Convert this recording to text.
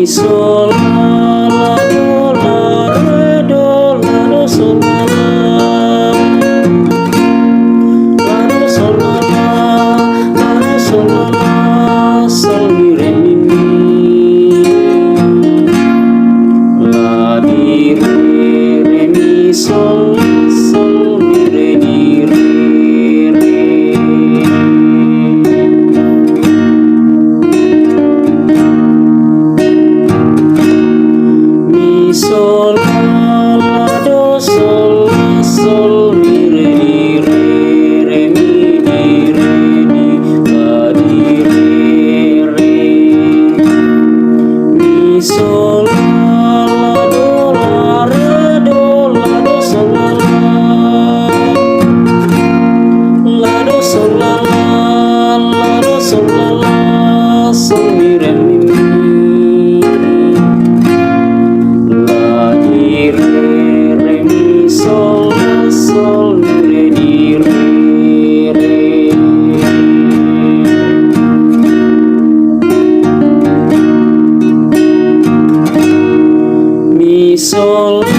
sol la do la re do la do sol la do sol la do sol la sol mi re mi la di re mi sol sol mi re di re sol la do sol la sol mi re di re mi di re mi la di re mi sol la do la re do sol la do sol la do sol la sol mi re mi re mi sol sol mi re di re mi sol